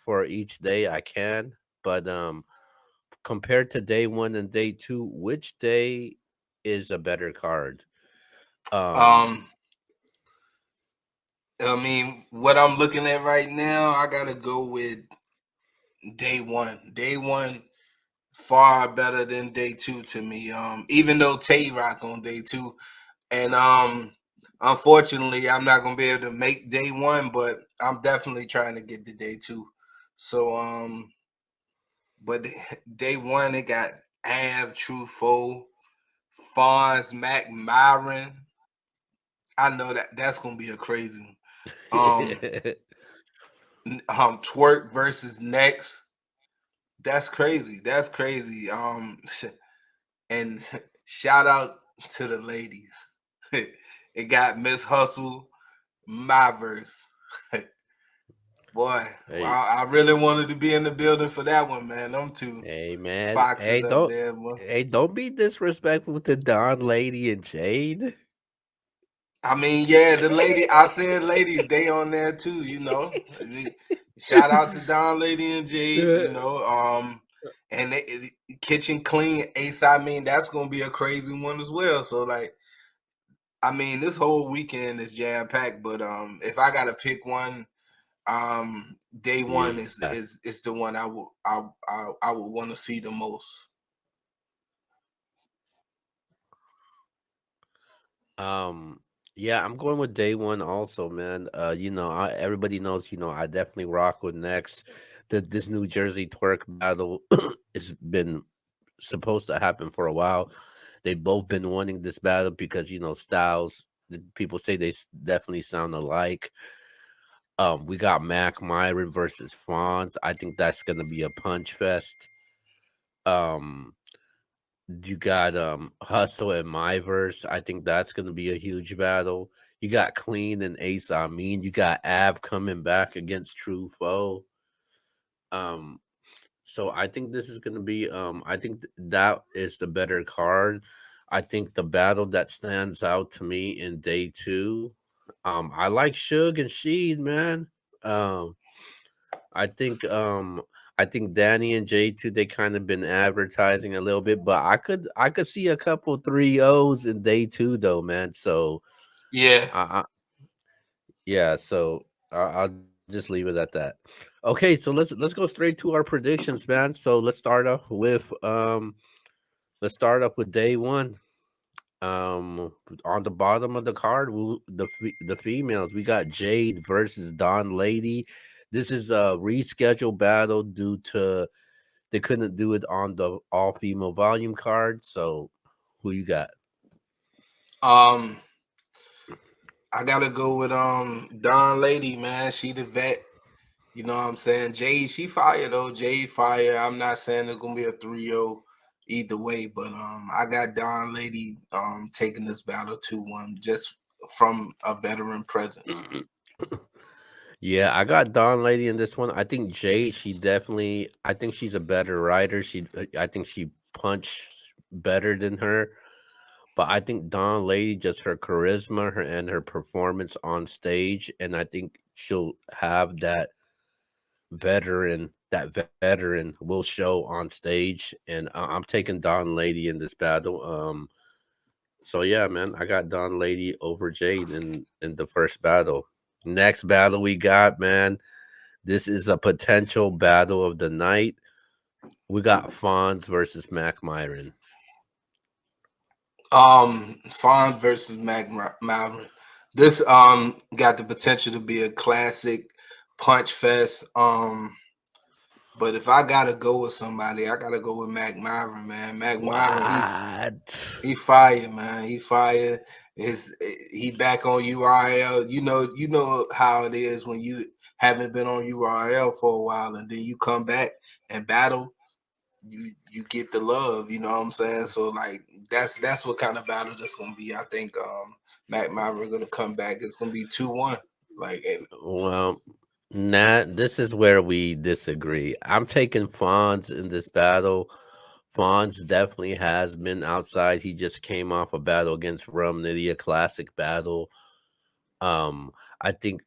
for each day I can, but compared to day one and day two, which day is a better card? Um, Um, I mean, what I'm looking at right now, I gotta go with day one. Day one far better than day two to me. Even though Tay Rock on day two, and unfortunately, I'm not gonna be able to make day one, but I'm definitely trying to get to day two. So but day one it got Av, Truffaut, Fonz, Mac, Myron. I know that's gonna be a crazy one. Twerk versus Next. That's crazy. That's crazy. And shout out to the ladies. It got Miss Hustle, my verse. Boy, well, hey, I really wanted to be in the building for that one, man. Them two hey, man. foxes up there, boy. Hey, don't be disrespectful to Don Lady and Jade. I mean, yeah, the lady. I said, ladies, they on there too. Shout out to Don Lady and Jade. And Kitchen Clean Ace. I mean, that's gonna be a crazy one as well. So like, I mean, this whole weekend is jam packed. But if I gotta pick one, day one Yeah. is the one I would want to see the most. Um, yeah, I'm going with day one also, man. Everybody knows, I definitely rock with next. This New Jersey twerk battle has been supposed to happen for a while. They've both been wanting this battle because, styles, people say definitely sound alike. We got Mac Myron versus Franz. I think that's gonna be a punch fest. Um, You got Hustle and Myverse. I think that's gonna be a huge battle. You got Clean and Ace Amin. You got Av coming back against True Foe. Um, so I think this is gonna be I think that is the better card. I think the battle that stands out to me in day two. I like Suge and Sheed, man. Um, I think um I think Danny and J2 they kind of been advertising a little bit, but I could see a couple 3-0s in day two though, man. So Yeah. I yeah, so I'll just leave it at that. Okay, so let's go straight to our predictions, man. So let's start off with day one. On the bottom of the card, the females, we got Jade versus Don Lady. This is a rescheduled battle due to they couldn't do it on the all female volume card. So who you got? Um, I gotta go with Don Lady, man. She the vet. You know what I'm saying? Jade, she fire though. Jade fire. I'm not saying it's gonna be a 3-0 either way, but I got Don Lady taking this battle 2-1 just from a veteran presence. Yeah, I got Don Lady in this one. I think Jade, I think she's a better writer. I think she punched better than her. But I think Don Lady, just her charisma, her performance on stage, and I think she'll have that veteran will show on stage, and I'm taking Don Lady in this battle. So yeah, man, I got Don Lady over Jade in the first battle. Next battle we got, man. This is a potential battle of the night. We got Fonz versus Mac Myron. Fonz versus Malvin. This got the potential to be a classic punch fest. But if I gotta go with somebody, I gotta go with Mac Myron, man. Mac Myron, What? he fire, man. He fire. He back on URL. You know how it is when you haven't been on URL for a while, and then you come back and battle. You get the love. You know what I'm saying? So like that's what kind of battle that's gonna be. I think Mac Myron gonna come back. It's gonna be 2-1. Like and Well, nah, this is where we disagree. I'm taking Fonz in this battle. Fonz definitely has been outside. He just came off a battle against Rum Nitty, a classic battle. Um, I think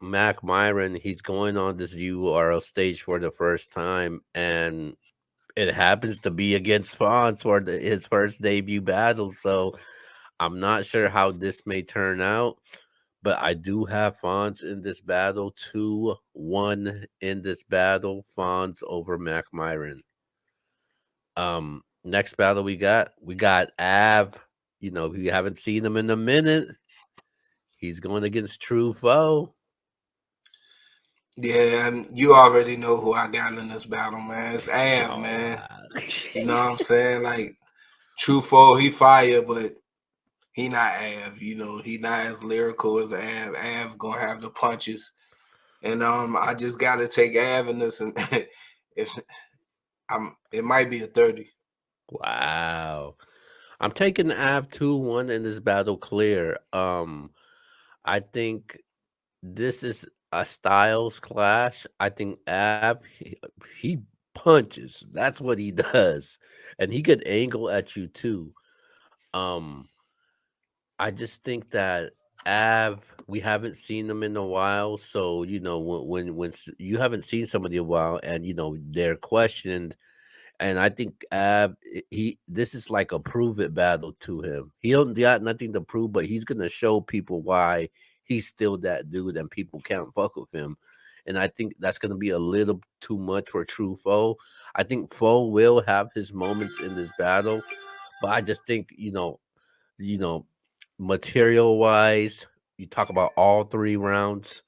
Mac Myron, he's going on this URL stage for the first time, and it happens to be against Fonz for his first debut battle. So I'm not sure how this may turn out, but I do have Fonz in this battle. 2-1 in this battle. Fonz over Mac Myron. Next battle we got Av. You know, we haven't seen him in a minute. He's going against True Foe. Yeah, and you already know who I got in this battle, man. It's Av, Oh man. wow. You know what I'm saying? Like, Truffaut, he fire, but he not Av. You know, he not as lyrical as Av. Av gonna have the punches, and I just gotta take Av in this, and if it might be a 30. Wow. I'm taking Av 2-1 in this battle clear. I think this is a styles clash. I think he punches. That's what he does. And he could angle at you too. Um, I just think that we haven't seen them in a while. So, you know, you haven't seen somebody a while and, you know, they're questioned. And I think he this is like a prove it battle to him. He don't got nothing to prove, but he's gonna show people why he's still that dude and people can't fuck with him. And I think that's gonna be a little too much for True Foe. I think Foe will have his moments in this battle, but I just think, you know, material wise, you talk about all 3 rounds.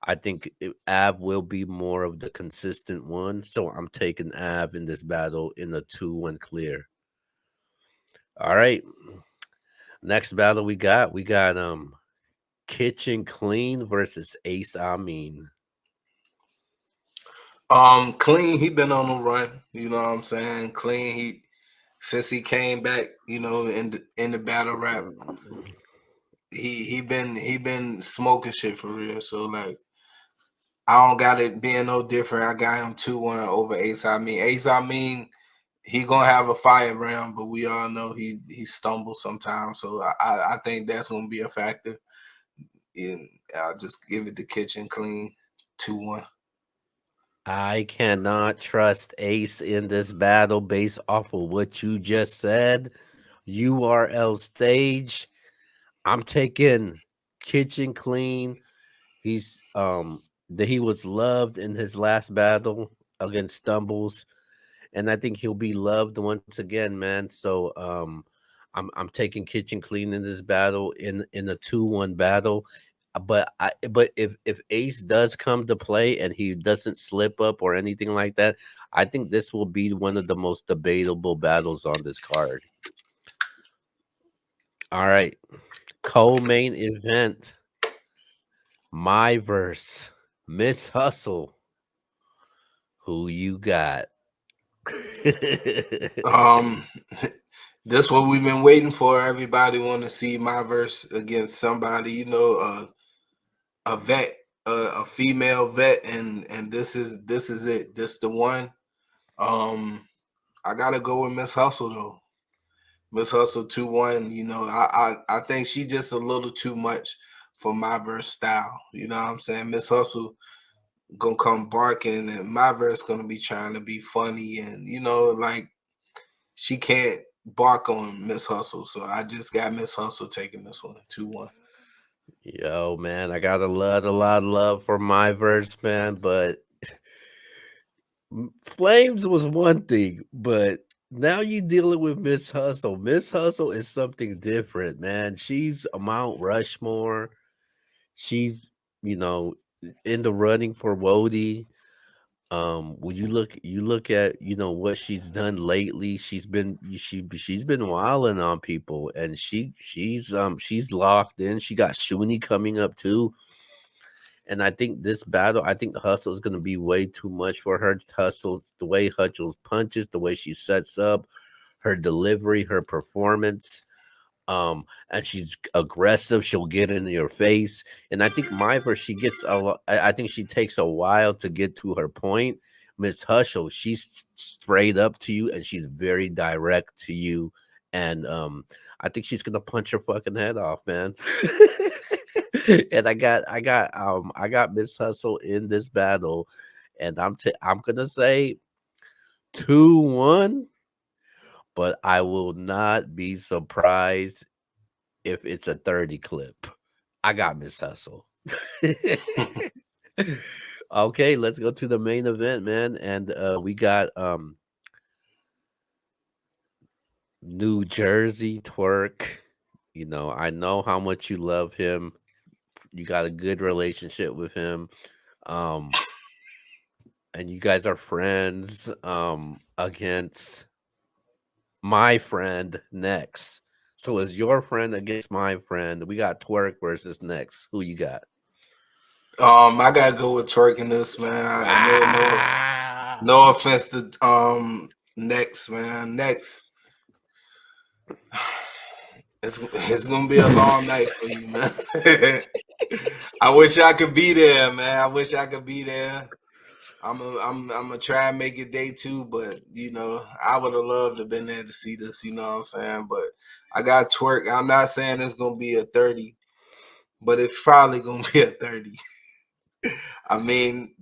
I think Av will be more of the consistent one, so I'm taking Av in this battle in a 2-1 clear. All right, next battle we got Kitchen Clean versus Ace Amin. Clean, he been on the run. You know what I'm saying? Clean, he since he came back, you know, in the battle rap, he been smoking shit for real. So like, I don't got it being no different. I got him 2-1 over Ace. I mean, he gonna have a fire round, but we all know he stumbles sometimes. So I think that's gonna be a factor. And I'll just give it the kitchen clean 2-1. I cannot trust Ace in this battle based off of what you just said. URL stage. I'm taking Kitchen Clean. That he was loved in his last battle against Stumbles, and I think he'll be loved once again, man. So I'm taking Kitchen Clean in this battle in a 2-1 battle. But if Ace does come to play and he doesn't slip up or anything like that, I think this will be one of the most debatable battles on this card. All right, co-main event, my verse, Miss Hustle. Who you got? Um, this what we've been waiting for. Everybody want to see my verse against somebody, you know, a vet, a female vet, and this is it. This the one. Um, I gotta go with Miss Hustle though. Miss Hustle 2-1. You know, I think she just a little too much for my verse style. You know what I'm saying? Miss Hustle gonna come barking, and my verse gonna be trying to be funny, and you know, like she can't bark on Miss Hustle. So I just got Miss Hustle taking this one 2-1. Yo, man, I got a lot of love for my verse, man. But Flames was one thing, but now you dealing with Miss Hustle. Miss Hustle is something different, man. She's a Mount Rushmore. She's, you know, in the running for Wody. When you look at what she's done lately, she's been wilding on people, and she's locked in. She got Shuni coming up too, and I think this battle, I think Hustle is gonna be way too much for her. Hustle's the way Hustle's punches, the way she sets up, her delivery, her performance. And she's aggressive. She'll get in your face, and I think Myver, she gets a lot. I think she takes a while to get to her point. Miss Hushel, she's straight up to you, and she's very direct to you, and I think she's gonna punch your fucking head off, man. And I got Miss Hustle in this battle, and I'm gonna say 2-1, but I will not be surprised if it's a 30 clip. I got Miss Hustle. Okay, let's go to the main event, man. And we got New Jersey Twerk. I know how much you love him. You got a good relationship with him. Um and you guys are friends against my friend Next. So it's your friend against my friend. We got Twerk versus Next. Who you got? I gotta go with twerking this, man. Ah! No offense to next, man. Next, it's gonna be a long night for you, man. I wish I could be there, man. I wish I could be there. I'm gonna try and make it day two, but I would have loved to have been there to see this. You know what I'm saying? But I got twerk. I'm not saying it's gonna be a 30, but it's probably gonna be a 30. I mean,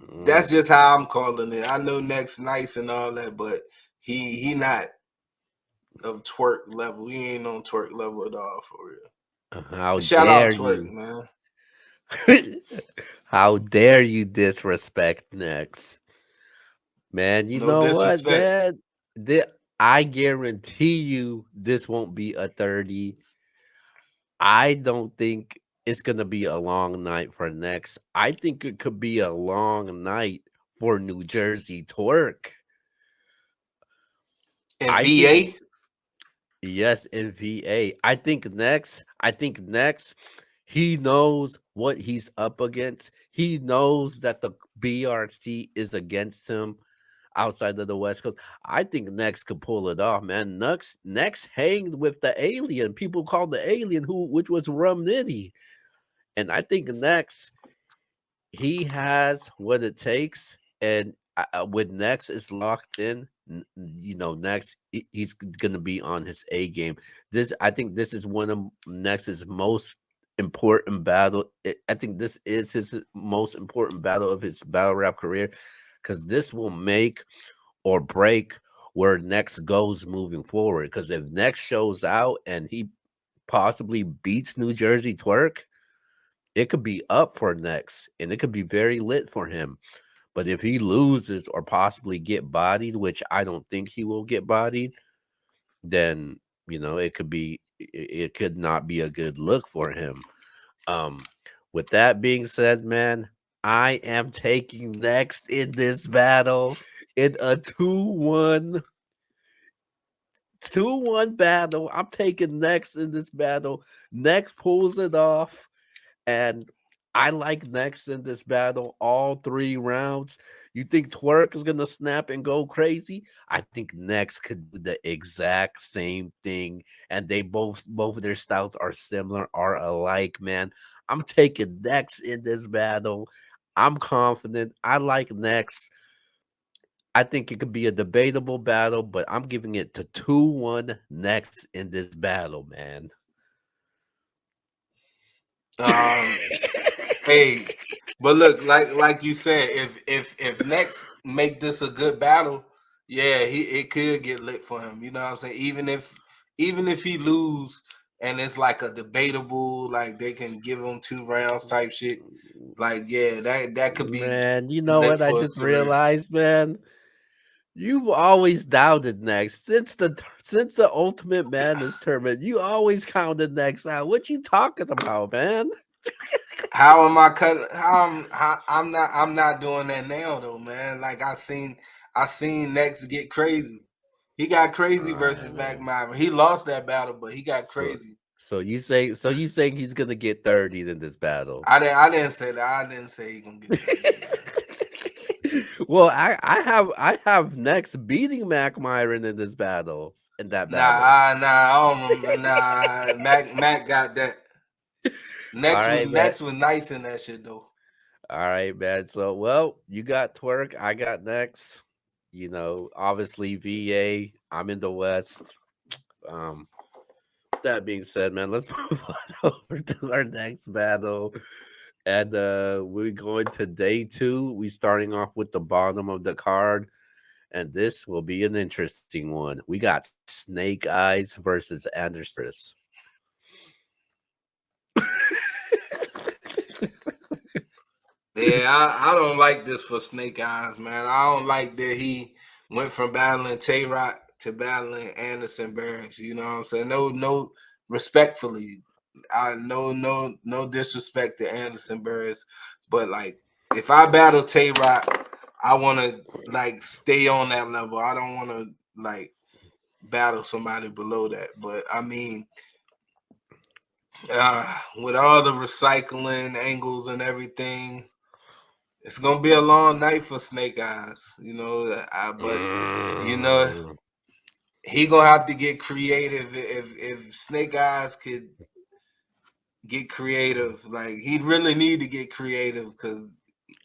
Mm, that's just how I'm calling it. I know next nice and all that, but he not of twerk level. He ain't on twerk level at all for real. how Shout out dare twerk, you? man. How dare you disrespect Next? Man, you No know what, disrespect. man? I guarantee you this won't be a 30. I don't think it's going to be a long night for Next. I think it could be a long night for New Jersey Twerk. And I think VA, yes, in VA. I think next he knows what he's up against. He knows that the BRC is against him outside of the West Coast. I think Next could pull it off, man. Next hanged with the alien. People called the alien which was Rum Nitty. And I think Next he has what it takes, and with Next is locked in. Next he's gonna be on his A game. I think this is one of Next's most important battle. I think this is his most important battle of his battle rap career, because this will make or break where Next goes moving forward. Because if Next shows out and he possibly beats New Jersey Twerk, it could be up for Next, and it could be very lit for him. But if he loses or possibly get bodied, which I don't think he will get bodied, then it could not be a good look for him. Um, with that being said, man, I am taking Next in this battle in a 2-1 battle. I'm taking Next in this battle. Next pulls it off. And I like Next in this battle all 3 rounds. You think Twerk is gonna snap and go crazy? I think Next could do the exact same thing, and they both of their styles are similar, are alike. Man, I'm taking Next in this battle. I'm confident. I like Next. I think it could be a debatable battle, but I'm giving it to 2-1 Next in this battle, man. um, hey, but look, like you said, if next make this a good battle, yeah, it could get lit for him. You know what I'm saying? Even if he lose and it's like a debatable, like they can give him 2 rounds type shit. Like, yeah, that could be Man, you know lit what I for his just career. realized, man? You've always doubted Next since the Ultimate Madness tournament. You always counted Next out. What you talking about, man? How am I cutting? I'm not doing that now though, man. Like I seen Next get crazy. He got All crazy right, versus Mac man. Myron. He lost that battle, but he got So, crazy. so you saying he's gonna get 30 in this battle? I didn't say that. I didn't say he gonna get 30, man. Well, I have Next beating Mac Myron in this battle. In that battle. I don't remember. Nah, Mac got that. All Next was right, man. next was nice in that shit though. All right, man. So, well, you got Twerk, I got Next. Obviously VA. I'm in the West. Um, That being said, man, let's move on over to our next battle. And we're going to day two. We starting off with the bottom of the card, and this will be an interesting one. We got Snake Eyes versus Anderson Burris. Yeah, I don't like this for Snake Eyes, man. I don't like that he went from battling Tay Rock to battling Anderson Barracks. You know what I'm saying? No, respectfully, I no disrespect to Anderson Barracks, but like if I battle Tay Rock, I want to like stay on that level. I don't want to like battle somebody below that. But I mean, with all the recycling angles and everything, it's gonna be a long night for Snake Eyes, you know. But you know, Mm. he gonna have to get creative. If Snake Eyes could get creative, like he'd really need to get creative because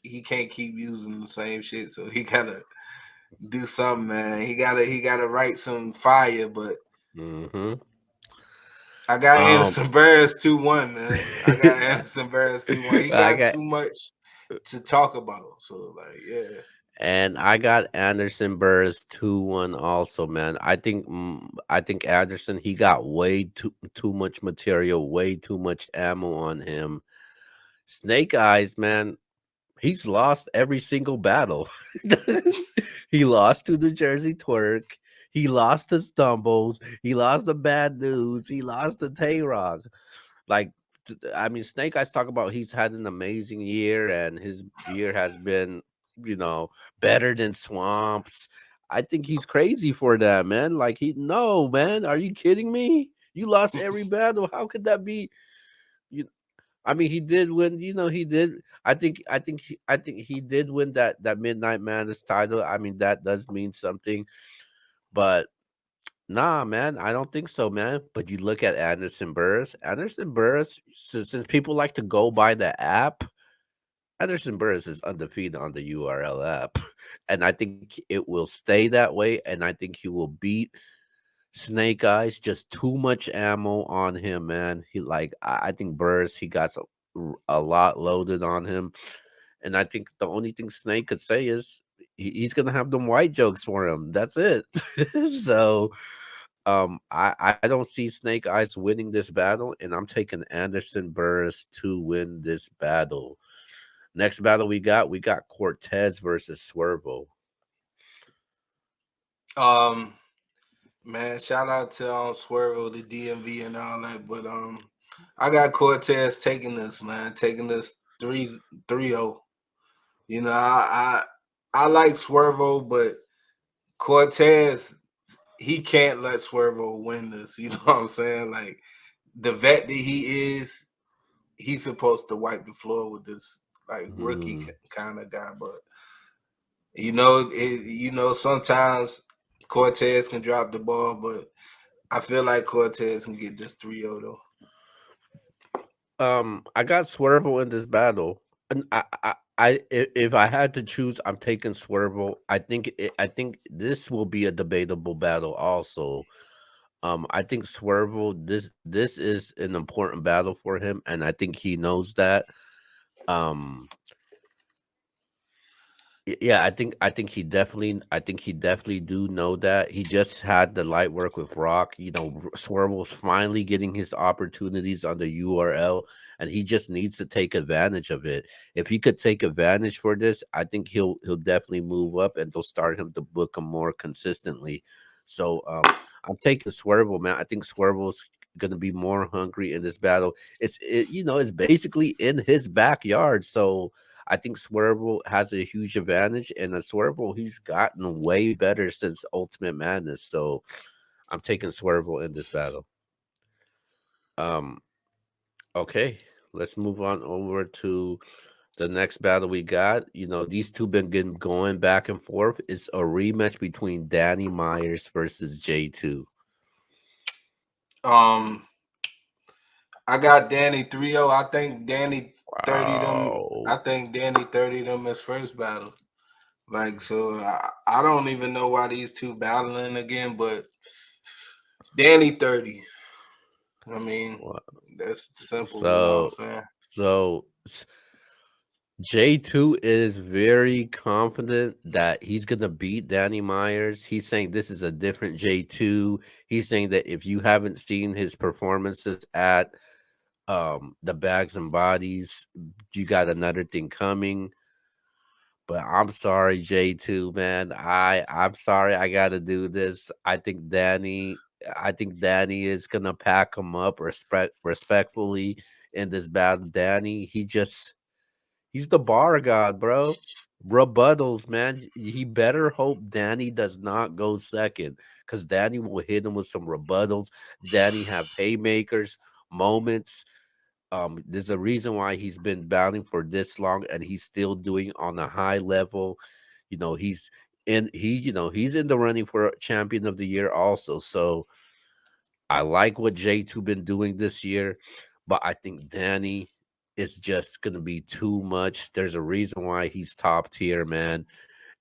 he can't keep using the same shit. So he gotta do something, man. He gotta write some fire. But Mm-hmm. I got Um, Anderson Burris 2-1, man. I got Anderson Burris 2-1. He I got got too much to talk about. So like, yeah. and I got Anderson Burris 2-1 also, man. I think Anderson, he got way too much material, way too much ammo on him. Snake Eyes, man, he's lost every single battle. He lost to the Jersey Twerk. He lost to Stumbles. He lost to Bad News. He lost to Tay Rock. Like, I mean, Snake Eyes talk about he's had an amazing year and his year has been, you know, better than Swamps. I think he's crazy for that, man. Like, no, man, are you kidding me? You lost every battle. How could that be? You, I mean, he did win. You know, he did. I think he did win that Midnight Madness title. I mean, that does mean something. But nah, man, I don't think so, man. But you look at Anderson Burris. Anderson Burris, since people like to go by the app, Anderson Burris is undefeated on the URL app, and I think it will stay that way. And I think he will beat Snake Eyes. Just too much ammo on him, man. I think Burris, he got a lot loaded on him, and I think the only thing Snake could say is he's gonna have them white jokes for him. That's it. So I don't see Snake Eyes winning this battle, and I'm taking Anderson Burris to win this battle. Next battle we got Cortez versus Swervo. Um, Man, shout out to Swervo, the DMV and all that. But I got Cortez taking this, man, taking this 3-0. You know, I like Swervo, but Cortez, he can't let Swervo win this. You know what I'm saying? Like the vet that he is, he's supposed to wipe the floor with this like rookie Mm. kind of guy. But sometimes Cortez can drop the ball, but I feel like Cortez can get this 3-0 though. I got Swervo in this battle, and if I had to choose, I'm taking Swervo. I think this will be a debatable battle also. I think Swervo, this is an important battle for him, and I think he knows that. Um, yeah, I think he definitely do know that. He just had the light work with Rock. You know, Swervo's finally getting his opportunities on the URL, and he just needs to take advantage of it. If he could take advantage for this, I think he'll definitely move up, and they'll start him to book him more consistently. So I'm taking Swervo, man. I think Swervo's gonna be more hungry in this battle. It's basically in his backyard, so I think Swervo has a huge advantage, and Swervo, he's gotten way better since Ultimate Madness. So I'm taking Swervo in this battle. Um, okay, let's move on over to the next battle we got. You know, these two been going back and forth. It's a rematch between Danny Myers versus J2. Um, I got Danny 3-0. I think Danny 30 them. Wow. I think Danny 30 them his first battle. Like so, I don't even know why these two battling again, but Danny 30. I mean, Wha- that's simple. You know what I'm So, saying? so J2 is very confident that he's gonna beat Danny Myers. He's saying this is a different J2. He's saying that if you haven't seen his performances at the Bags and Bodies, you got another thing coming. But I'm sorry, J2, man. I'm sorry I gotta do this. I think Danny is gonna pack him up respectfully in this battle. Danny, he's the bar god, bro. Rebuttals, man. He better hope Danny does not go second, because Danny will hit him with some rebuttals. Danny have haymakers, moments. There's a reason why he's been battling for this long and he's still doing on a high level. You know, he's in the running for champion of the year also. So I like what J2 been doing this year, but I think Danny is just gonna be too much. There's a reason why he's top tier, man.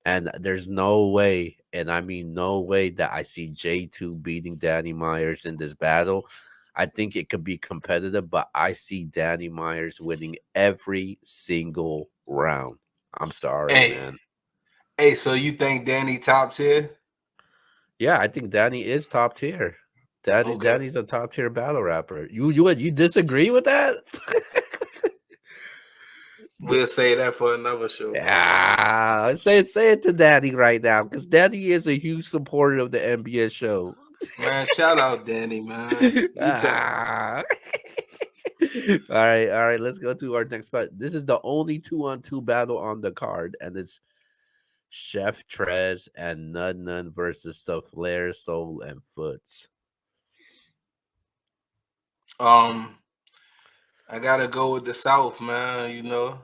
And there's no way, and I mean no way, that I see J2 beating Danny Myers in this battle. I think it could be competitive, but I see Danny Myers winning every single round. I'm sorry, Hey, man. hey. So you think Danny tops here? Yeah, I think Danny is top tier. Okay, Danny's a top tier battle rapper. You disagree with that? we'll say that for another show. Say it to Daddy right now, because Daddy is a huge supporter of the NBA show. Man, shout out Danny, man. You tell. Ah. All right. Let's go to our next spot. This is the only 2-on-2 battle on the card, and it's Chef Trez and Nun Nun versus the Flair, Soul, and Foots. Um, I gotta go with the South, man. You know,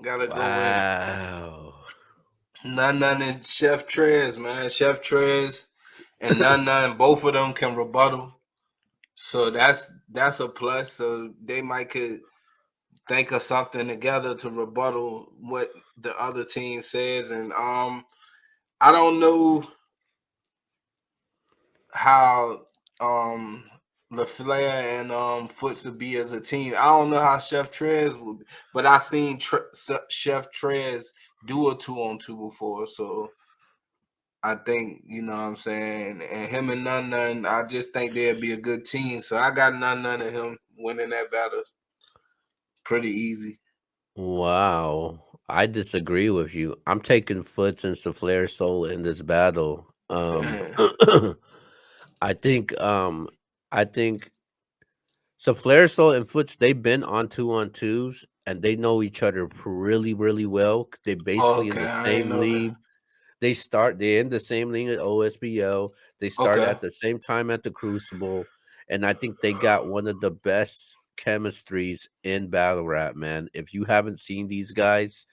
gotta go with Wow. None and Chef Trez, man. Chef Trez and None, both of them can rebuttal. So that's a plus. So they might could think of something together to rebuttal what the other team says. And I don't know how LaFleur and Foots would be as a team. I don't know how Chef Trez would be, but I seen Chef Trez do a 2-on-2 before, so I think you know what I'm saying. And him and None, I just think they'd be a good team. So I got None and him winning that battle pretty easy. Wow. I disagree with you. I'm taking Foots and Flair Soul in this battle. Damn. I think I think so Flair Soul and Foots, they've been on 2-on-2s and they know each other really, really well. 'Cause they basically in Okay, the I ain't same know that. league. They're in the same league at OSBL. They started Okay. at the same time at the Crucible. And I think they got one of the best chemistries in battle rap, man. If you haven't seen these guys,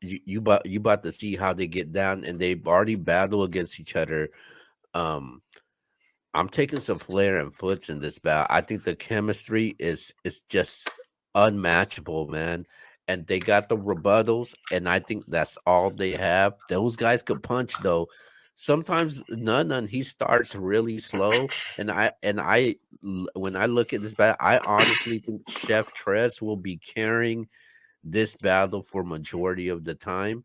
you about to see how they get down, and they've already battled against each other. Um I'm taking some Flair and Foots in this battle. I think the chemistry is just unmatchable, man. And they got the rebuttals, and I think that's all they have. Those guys could punch though. Sometimes none he starts really slow, and when I look at this battle, I honestly think Chef Trez will be carrying this battle for majority of the time.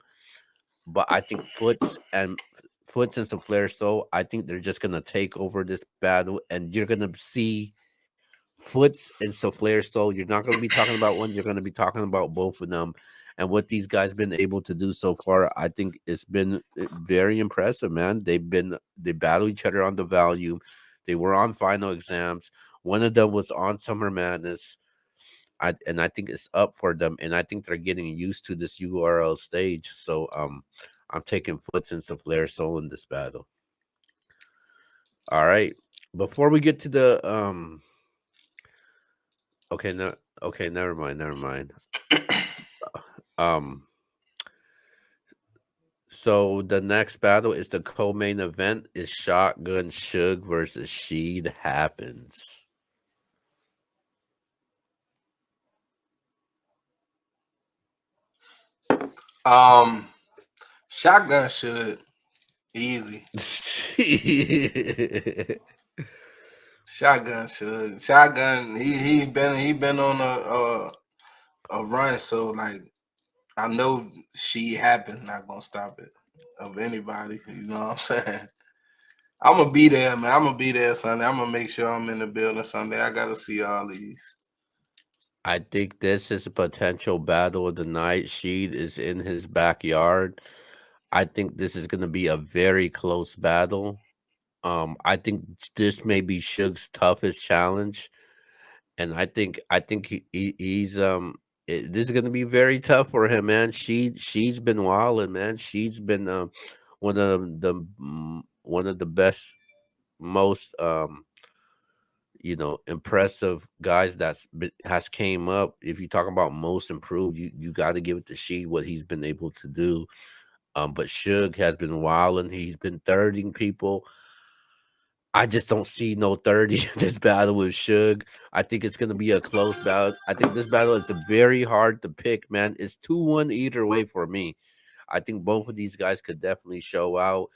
But I think Foots and Flair Soul, I think they're just gonna take over this battle, and you're gonna see Foots and Flair Soul. You're not gonna be talking about one, you're gonna be talking about both of them. And what these guys been able to do so far, I think it's been very impressive, man. They battle each other on the volume. They were on final exams. One of them was on Summer Madness. I think it's up for them, and I think they're getting used to this URL stage. So I'm taking Foots and Flair Soul in this battle. All right. Before we get to the okay, no, okay, never mind. Um, so the next battle is the co-main event is Shotgun Suge versus Sheed Happens. Um, Shotgun should easy. Shotgun should. Shotgun. He been on a run. So like I know she happens not gonna stop it of anybody. You know what I'm saying? I'm gonna be there, man. I'm gonna be there Sunday. I'm gonna make sure I'm in the building Sunday. I gotta see all these. I think this is a potential battle of the night. Sheed is in his backyard. I think this is gonna be a very close battle. I think this may be Suge's toughest challenge, and I think this is gonna be very tough for him, man. She's been wilding, man. She's been one of the best, most impressive guys has came up. If you talk about most improved, you got to give it to She what he's been able to do. But Suge has been wilding. He's been thirding people. I just don't see no 30 in this battle with Suge. I think it's gonna be a close battle. I think this battle is very hard to pick, man. It's 2-1 either way for me. I think both of these guys could definitely show out,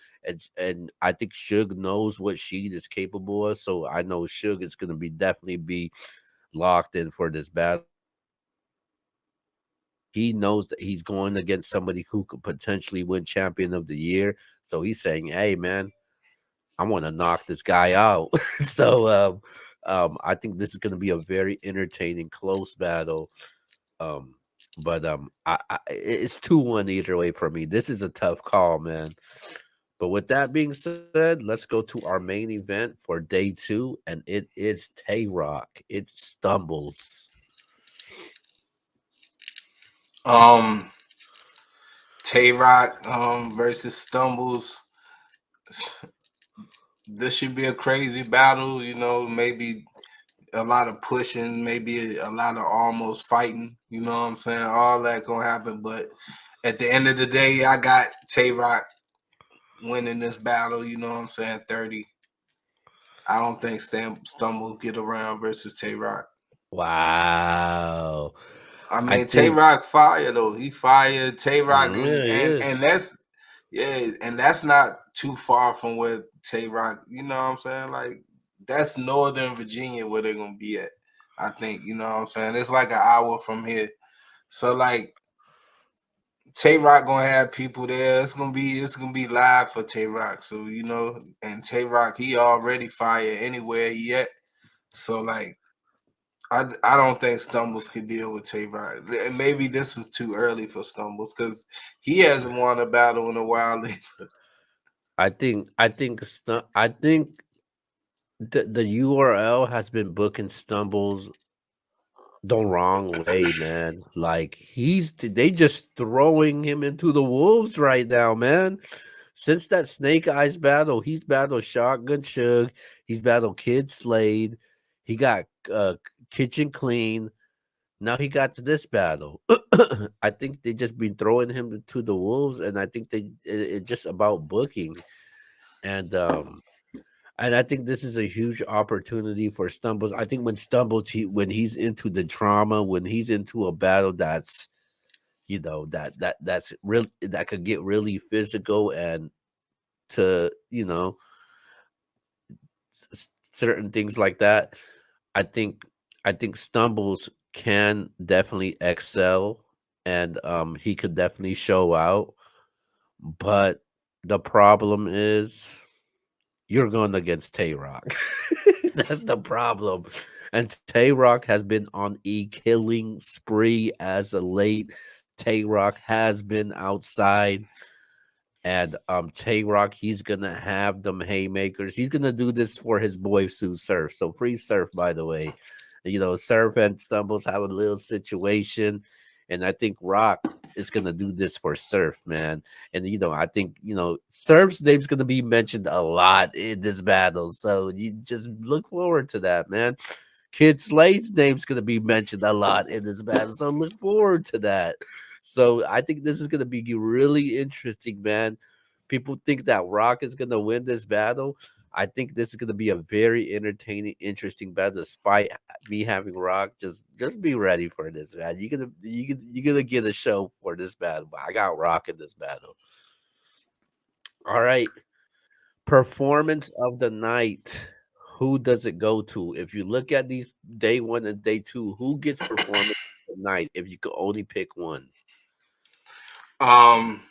and I think Suge knows what Sheed is capable of. So I know Suge is gonna be definitely be locked in for this battle. He knows that he's going against somebody who could potentially win Champion of the Year. So he's saying, "Hey, man, I want to knock this guy out." so I think this is going to be a very entertaining, close battle. Um, but it's 2-1 either way for me. This is a tough call, man. But with that being said, let's go to our main event for day two, and it is Tay Rock. It stumbles. Um, Tay Rock versus Stumbles. This should be a crazy battle. You know, maybe a lot of pushing, maybe a lot of almost fighting. You know what I'm saying? All that gonna happen. But at the end of the day, I got Tay Rock winning this battle. You know what I'm saying? 30. I don't think Stumble get around versus Tay Rock. Wow. I I mean, Tay think, Rock fire though. He fired Tay Rock, yeah, he and is. that's yeah, and that's not too far from where Tay Rock. You know what I'm saying? Like that's Northern Virginia where they're gonna be at. I think you know what I'm saying. It's like an hour from here, so like Tay Rock gonna have people there. It's gonna be live for Tay Rock. So you know, and Tay Rock he already fired anywhere he at. So like I don't think Stumbles could deal with Tay Rock. And maybe this was too early for Stumbles because he hasn't won a battle in a while. I think the URL has been booking Stumbles the wrong way, man. Like they just throwing him into the wolves right now, man. Since that Snake Eyes battle, he's battled Shotgun Shug, he's battled Kid Slade, he got Kitchen Clean. Now he got to this battle. I think they just been throwing him to the wolves, and I think it's just about booking. And I think this is a huge opportunity for Stumbles. I think when Stumbles when he's into the trauma, when he's into a battle that's that's real that could get really physical and to certain things like that. I think I think Stumbles can definitely excel, and he could definitely show out. But the problem is you're going against Tay Rock. That's the problem. And Tay Rock has been on a killing spree as of late. Tay Rock has been outside. And Tay Rock, he's gonna have them haymakers. He's gonna do this for his boy Sue Surf. So free Surf, by the way. Surf and Stumbles have a little situation, and I think Rock is gonna do this for Surf, man. And I think Surf's name's gonna be mentioned a lot in this battle. So you just look forward to that, man. Kid Slade's name's gonna be mentioned a lot in this battle. So look forward to that. So I think this is gonna be really interesting, man. People think that Rock is gonna win this battle. I think this is gonna be a very entertaining, interesting battle. Despite me having Rock, just be ready for this, man. You're gonna get a show for this battle. But I got Rock in this battle. All right, performance of the night. who does it go to? If you look at these day one and day two, who gets performance of the night if you could only pick one? Um,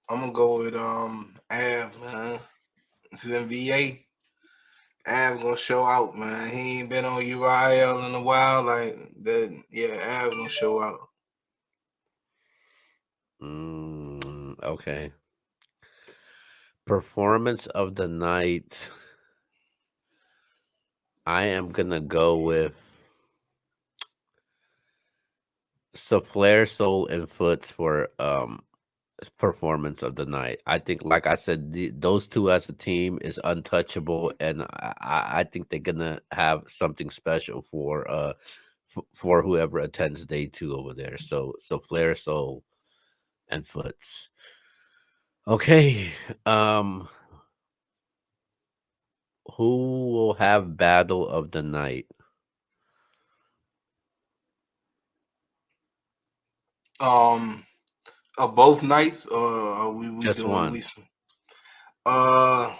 I'm gonna go with Av, man. This is NBA. Av gonna show out, man. He ain't been on URL in a while. Like that, yeah, Av gonna show out. Okay. Performance of the night. I am gonna go with Flair, Soul, and Foots for performance of the night. I think, like I said, those two as a team is untouchable, and I think they're gonna have something special for for whoever attends day two over there. So Flair, Soul, and Foots. Okay, um, who will have battle of the night? Um, both nights, or are we Just doing one. we? Uh,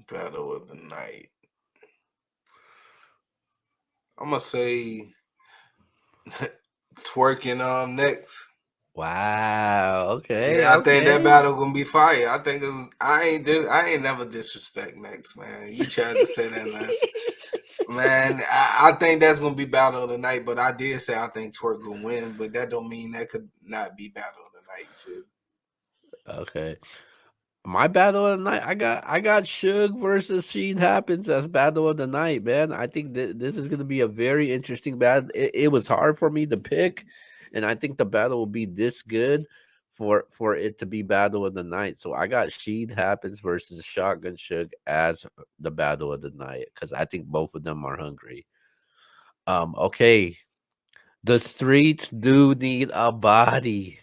battle of the night. I'm gonna say twerking next. Wow. Okay. Yeah, I think that Okay. battle gonna be fire. I think I ain't never disrespect Max, man. You tried to say that last. Man, I think that's gonna be battle of the night, but I did say I think Twerk will win, but that don't mean that could not be battle of the night. You feel me? Okay. My battle of the night, I got Suge versus Sheen Happens as battle of the night, man. I think this is gonna be a very interesting battle. It was hard for me to pick, and I think the battle will be this good for it to be battle of the night. So I got Sheen Happens versus Shotgun Suge as the battle of the night because I think both of them are hungry. Okay, the streets do need a body.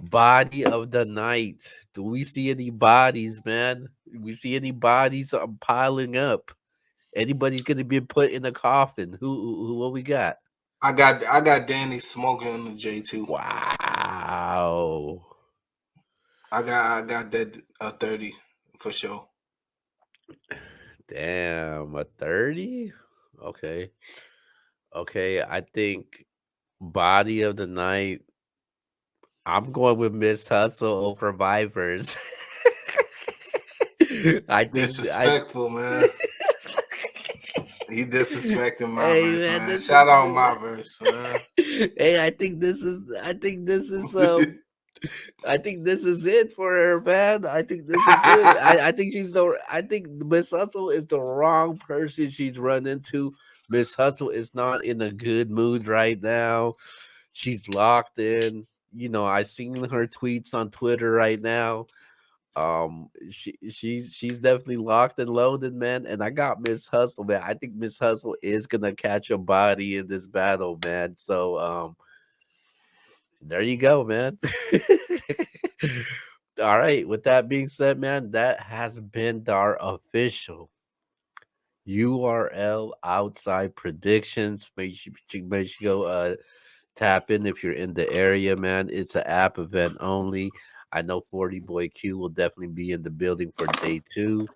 Body of the night. Do we see any bodies, man? We see any bodies piling up? Anybody's gonna be put in a coffin? Who what we got? I got Danny smoking on the J2. Wow. I got that 30 for sure. Damn, a 30? Okay. Okay, I think body of the night. I'm going with Miss Hustle over Vipers. I think I Disrespectful, man. He disrespecting my Hey verse, man, man. this Shout is out my verse, man. hey, I think this is it for her, man. I think this is it. I think Miss Hustle is the wrong person she's run into. Miss Hustle is not in a good mood right now. She's locked in. I seen her tweets on Twitter right now. She's definitely locked and loaded, man. And I got Miss Hustle, man. I think Miss Hustle is gonna catch a body in this battle, man. So there you go, man. All right. With that being said, man, that has been our official URL outside predictions. Make sure you go tap in if you're in the area, man. It's an app event only. I know 40 Boy Q will definitely be in the building for day two.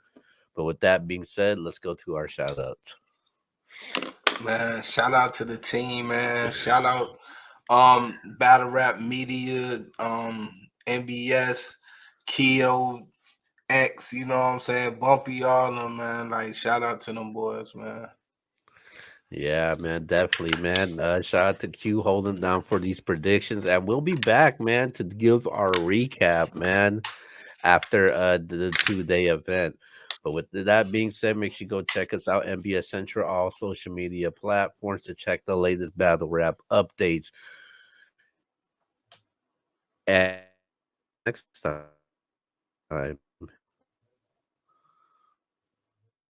But with that being said, let's go to our shout outs. Man, shout out to the team, man. Shout out Battle Rap Media, NBS, Keo, X, you know what I'm saying? Bumpy all of them, man. Like shout out to them boys, man. Yeah, man, definitely, man. Shout out to Q holding down for these predictions, and we'll be back, man, to give our recap, man, after the 2-day event. But with that being said, make sure you go check us out, MBS Central, all social media platforms to check the latest battle rap updates. And until next time.